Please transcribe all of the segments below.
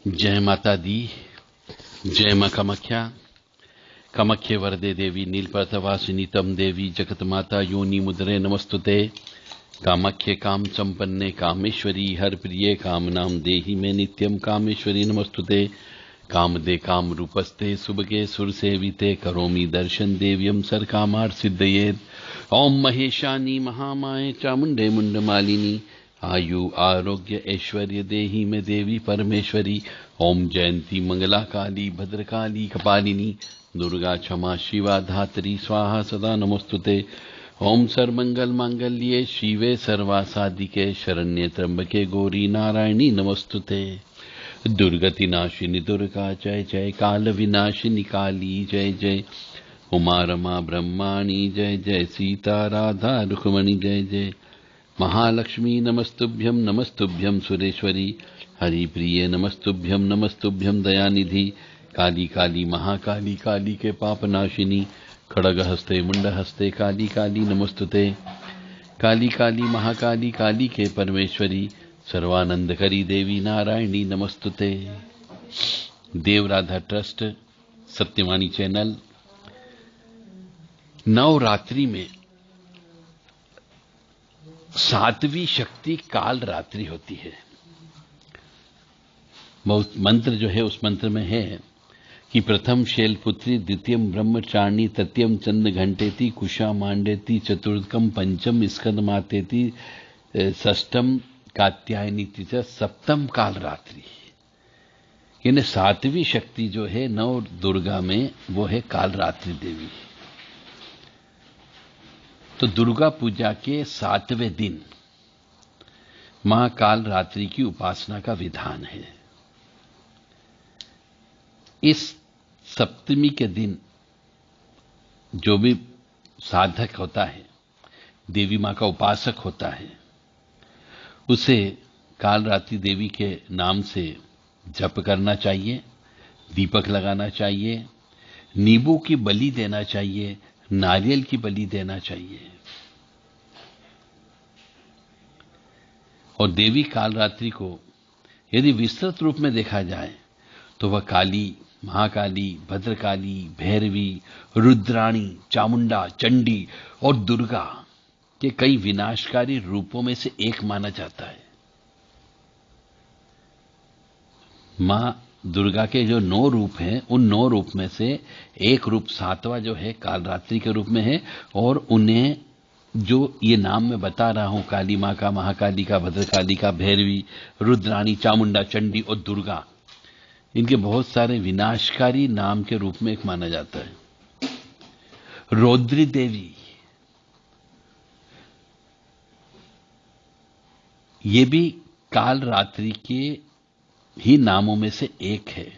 जय माता दी। जय मां कामाख्या। कामाख्ये वरदे देवी नीलपर्तवासिनी तम देवी जगत माता योनि मुद्रे नमस्तुते। कामाख्ये काम संपन्ने कामेश्वरी हर प्रिये कामनाम देहि में नित्यम कामेश्वरी नमस्तुते। कामदे काम रूपस्ते सुबगे सुर सेविते करोमि दर्शन देव्यम सर कामार सिद्धयेत। ओम महेशानी महामाये चामुंडे मुंड मालिनी आयु आरोग्य ऐश्वर्य देहि में देवी परमेश्वरी। ओम जयंती मंगला काली भद्रकाली कपालिनी दुर्गा क्षमा शिवा धात्री स्वाहा सदा नमोस्तुते। ओम सर्वमंगल मांगल्ये शिवे सर्वासादिके शरण्ये त्र्यंबके गौरी नारायणी नमोस्तुते। दुर्गति नाशिनी दुर्गा जय जय। काल विनाशिनी काली जय जय। उमा रमा ब्रह्माणी जय जय। सीता राधा रुक्मणी जय जय। महालक्ष्मी नमस्तुभ्यं नमस्तुभ्यं सुरेश्वरी हरि प्रिय नमस्तुभ्यं नमस्तुभ्यं दयानिधि। काली काली महाकाली काली के पाप नाशिनी खड़ग हस्ते मुंड हस्ते काली काली नमस्तुते। काली काली महाकाली काली के परमेश्वरी सर्वानंद करी देवी नारायणी नमस्तुते। देवराधा ट्रस्ट सत्यवाणी चैनल नवरात्रि में सातवीं शक्ति काल रात्रि होती है। बहुत मंत्र जो है उस मंत्र में है कि प्रथम शैलपुत्री द्वितीयम ब्रह्मचारिणी तृतीयम चंद्र घंटेति कुशा मांडेति चतुर्थकम पंचम स्कंद मातेति षष्ठम कात्यायनी च सप्तम काल रात्रि। यानी सातवीं शक्ति जो है नव दुर्गा में वो है काल रात्रि देवी। तो दुर्गा पूजा के 7वें दिन मां काल रात्रि की उपासना का विधान है। इस सप्तमी के दिन जो भी साधक होता है, देवी मां का उपासक होता है, उसे काल रात्रि देवी के नाम से जप करना चाहिए, दीपक लगाना चाहिए, नींबू की बलि देना चाहिए, नारियल की बलि देना चाहिए। और देवी काल रात्रि को यदि विस्तृत रूप में देखा जाए तो वह काली, महाकाली, भद्रकाली, भैरवी, रुद्राणी, चामुंडा, चंडी और दुर्गा के कई विनाशकारी रूपों में से एक माना जाता है। मां दुर्गा के जो 9 रूप हैं, उन 9 रूप में से एक रूप 7वां जो है काल रात्रि के रूप में है। और उन्हें जो ये नाम मैं बता रहा हूं, काली मां का, महाकाली का, भद्रकाली का, भैरवी, रुद्राणी, चामुंडा, चंडी और दुर्गा, इनके बहुत सारे विनाशकारी नाम के रूप में एक माना जाता है। रौद्री देवी, ये भी काल रात्रि के ही नामों में से एक है।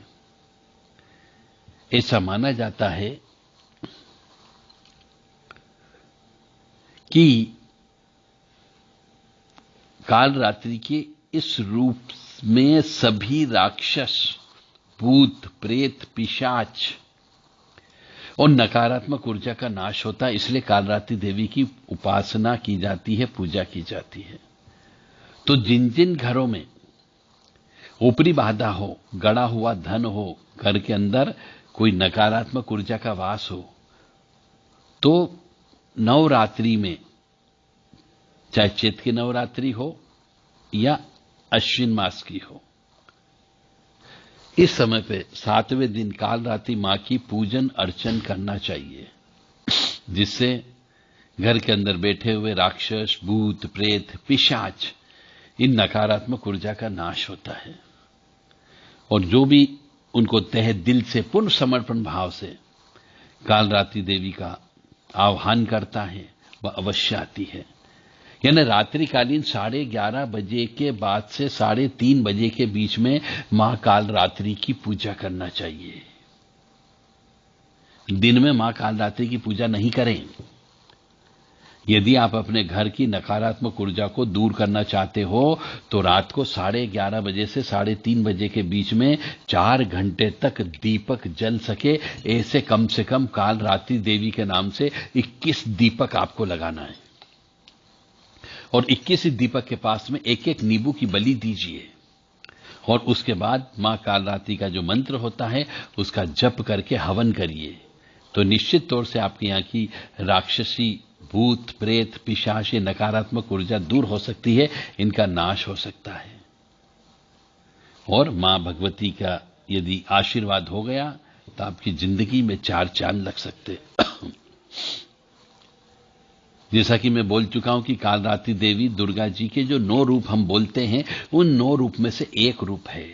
ऐसा माना जाता है कि काल रात्रि के इस रूप में सभी राक्षस, भूत, प्रेत, पिशाच और नकारात्मक ऊर्जा का नाश होता है। इसलिए काल रात्रि देवी की उपासना की जाती है, पूजा की जाती है। तो जिन जिन घरों में ऊपरी बाधा हो, गड़ा हुआ धन हो, घर के अंदर कोई नकारात्मक ऊर्जा का वास हो, तो नवरात्रि में, चाहे चैत की नवरात्रि हो या अश्विन मास की हो, इस समय पे 7वें दिन काल रात्रि मां की पूजन अर्चन करना चाहिए, जिससे घर के अंदर बैठे हुए राक्षस, भूत, प्रेत, पिशाच, इन नकारात्मक ऊर्जा का नाश होता है। और जो भी उनको तहे दिल से पूर्ण समर्पण भाव से काल रात्रि देवी का आह्वान करता है, वह अवश्य आती है। यानी रात्रिकालीन 11:30 बजे के बाद से 3:30 बजे के बीच में मां काल रात्रि की पूजा करना चाहिए। दिन में मां काल रात्रि की पूजा नहीं करें। यदि आप अपने घर की नकारात्मक ऊर्जा को दूर करना चाहते हो तो रात को 11:30 बजे से 3:30 बजे के बीच में 4 घंटे तक दीपक जल सके, ऐसे कम से कम काल रात्रि देवी के नाम से 21 दीपक आपको लगाना है। और 21 दीपक के पास में एक एक नींबू की बलि दीजिए और उसके बाद मां कालरात्रि का जो मंत्र होता है उसका जप करके हवन करिए, तो निश्चित तौर से आपके यहाँ की राक्षसी, भूत, प्रेत, पिशाच, ये नकारात्मक ऊर्जा दूर हो सकती है, इनका नाश हो सकता है। और मां भगवती का यदि आशीर्वाद हो गया तो आपकी जिंदगी में 4 चांद लग सकते। जैसा कि मैं बोल चुका हूं कि कालरात्रि देवी दुर्गा जी के जो 9 रूप हम बोलते हैं, उन 9 रूप में से एक रूप है।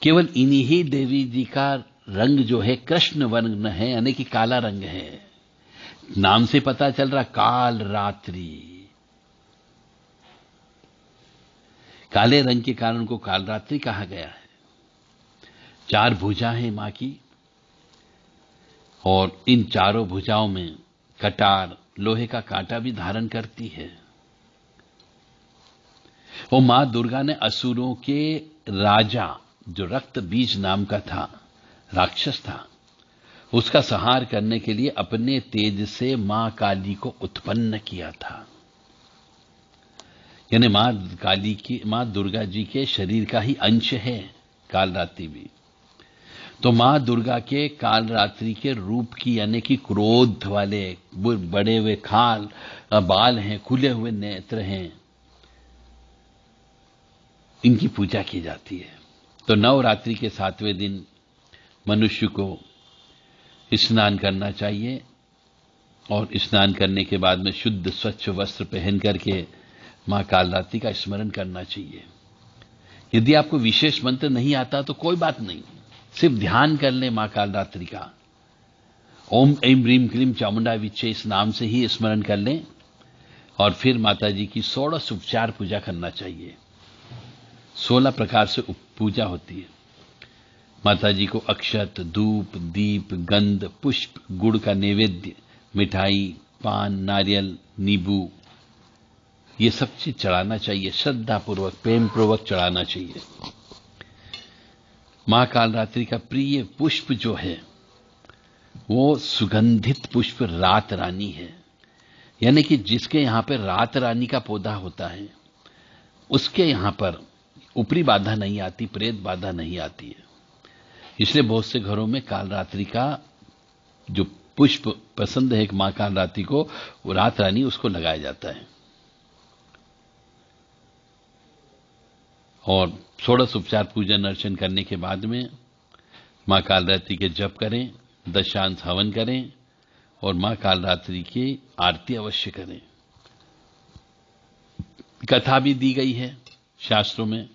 केवल इन्हीं ही देवी जी का रंग जो है कृष्ण वर्ण है, यानी कि काला रंग है। नाम से पता चल रहा काल रात्रि, काले रंग के कारण को कालरात्रि कहा गया है। 4 भुजा है मां की, और इन चारों भुजाओं में कटार, लोहे का कांटा भी धारण करती है। वो मां दुर्गा ने असुरों के राजा, जो रक्त बीज नाम का था, राक्षस था, उसका संहार करने के लिए अपने तेज से मां काली को उत्पन्न किया था। यानी मां दुर्गा जी के शरीर का ही अंश है कालरात्रि भी। तो मां दुर्गा के कालरात्रि के रूप की, यानी कि क्रोध वाले बड़े हुए बाल हैं, खुले हुए नेत्र हैं, इनकी पूजा की जाती है। तो नवरात्रि के 7वें दिन मनुष्य को स्नान करना चाहिए, और स्नान करने के बाद में शुद्ध स्वच्छ वस्त्र पहन करके मां कालरात्रि का स्मरण करना चाहिए। यदि आपको विशेष मंत्र नहीं आता तो कोई बात नहीं, सिर्फ ध्यान कर लें मां कालरात्रि का। ओम ऐं ह्रीं क्लीं चामुंडा विच्चे, इस नाम से ही स्मरण कर लें, और फिर माता जी की 16 उपचार पूजा करना चाहिए। 16 प्रकार से पूजा होती है। माता जी को अक्षत, धूप, दीप, गंध, पुष्प, गुड़ का नैवेद्य, मिठाई, पान, नारियल, नींबू, ये सब चीज चढ़ाना चाहिए। श्रद्धा पूर्वक, प्रेम पूर्वक चढ़ाना चाहिए। मां कालरात्रि का प्रिय पुष्प जो है वो सुगंधित पुष्प रात रानी है। यानी कि जिसके यहां पर रात रानी का पौधा होता है, उसके यहां पर ऊपरी बाधा नहीं आती, प्रेत बाधा नहीं आती है। इसलिए बहुत से घरों में कालरात्रि का जो पुष्प पसंद है मां कालरात्रि को, वो रात रानी, उसको लगाया जाता है। और 16 उपचार पूजन अर्चन करने के बाद में मां कालरात्रि के जप करें, दशांश हवन करें, और मां कालरात्रि की आरती अवश्य करें। कथा भी दी गई है शास्त्रों में,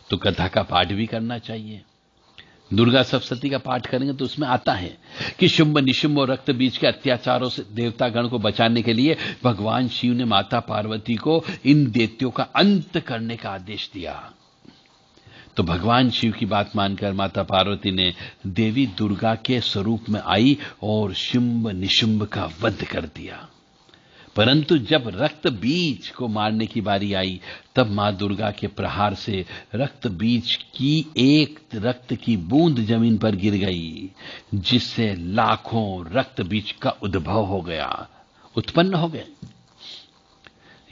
तो कथा का पाठ भी करना चाहिए। दुर्गा सप्तशती का पाठ करेंगे तो उसमें आता है कि शुंभ निशुंभ और रक्त बीज के अत्याचारों से देवतागण को बचाने के लिए भगवान शिव ने माता पार्वती को इन दैत्यों का अंत करने का आदेश दिया। तो भगवान शिव की बात मानकर माता पार्वती ने देवी दुर्गा के स्वरूप में आई और शुंभ निशुंभ का वध कर दिया। परंतु जब रक्त बीज को मारने की बारी आई, तब मां दुर्गा के प्रहार से रक्त बीज की एक रक्त की बूंद जमीन पर गिर गई, जिससे लाखों रक्त बीज का उद्भव हो गया, उत्पन्न हो गए।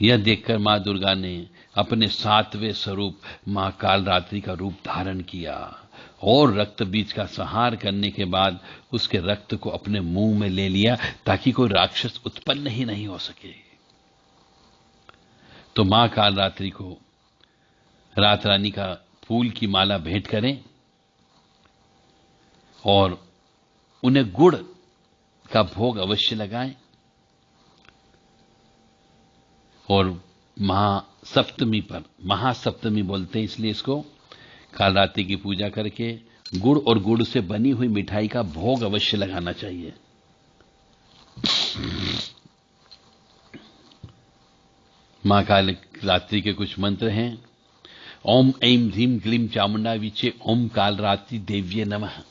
यह देखकर मां दुर्गा ने अपने 7वें स्वरूप मां कालरात्रि का रूप धारण किया, और रक्त बीज का संहार करने के बाद उसके रक्त को अपने मुंह में ले लिया, ताकि कोई राक्षस उत्पन्न ही नहीं हो सके। तो मां कालरात्रि को रात रानी का फूल की माला भेंट करें, और उन्हें गुड़ का भोग अवश्य लगाएं, और महासप्तमी पर, महासप्तमी बोलते हैं इसलिए इसको, कालरात्रि की पूजा करके गुड़ और गुड़ से बनी हुई मिठाई का भोग अवश्य लगाना चाहिए। मां कालरात्रि के कुछ मंत्र हैं। ओम ऐं ह्रीं क्लीं चामुंडा विचे ओम कालरात्रि देव्ये नमः।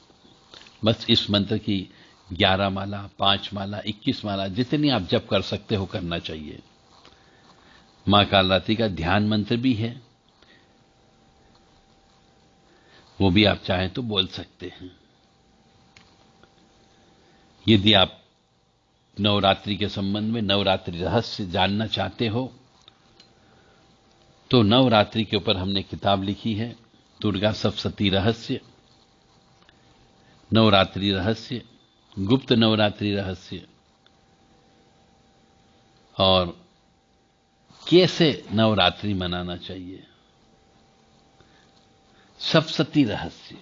बस इस मंत्र की 11 माला, 5 माला, 21 माला, जितनी आप जप कर सकते हो करना चाहिए। मां कालरात्रि का ध्यान मंत्र भी है, वो भी आप चाहें तो बोल सकते हैं। यदि आप नवरात्रि के संबंध में, नवरात्रि रहस्य जानना चाहते हो, तो नवरात्रि के ऊपर हमने किताब लिखी है, दुर्गा सप्तशती रहस्य, नवरात्रि रहस्य, गुप्त नवरात्रि रहस्य, और कैसे नवरात्रि मनाना चाहिए, सप्तशती रहस्य।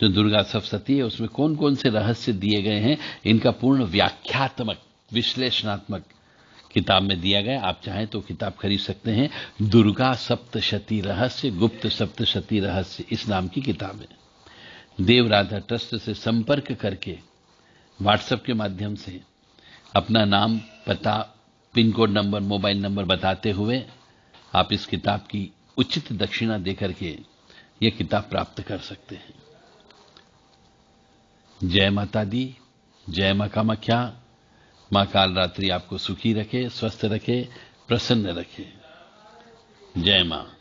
जो दुर्गा सप्तशती है उसमें कौन कौन से रहस्य दिए गए हैं, इनका पूर्ण व्याख्यात्मक विश्लेषणात्मक किताब में दिया गया। आप चाहें तो किताब खरीद सकते हैं। दुर्गा सप्तशती रहस्य, गुप्त सप्तशती रहस्य, इस नाम की किताब है। देव राधा ट्रस्ट से संपर्क करके व्हाट्सएप के माध्यम से अपना नाम, पता, pin code number, mobile number बताते हुए आप इस किताब की उचित दक्षिणा देकर के यह किताब प्राप्त कर सकते हैं। जय माता दी, जय मां कामाख्या। मां कालरात्रि आपको सुखी रखे, स्वस्थ रखे, प्रसन्न रखे। जय मां।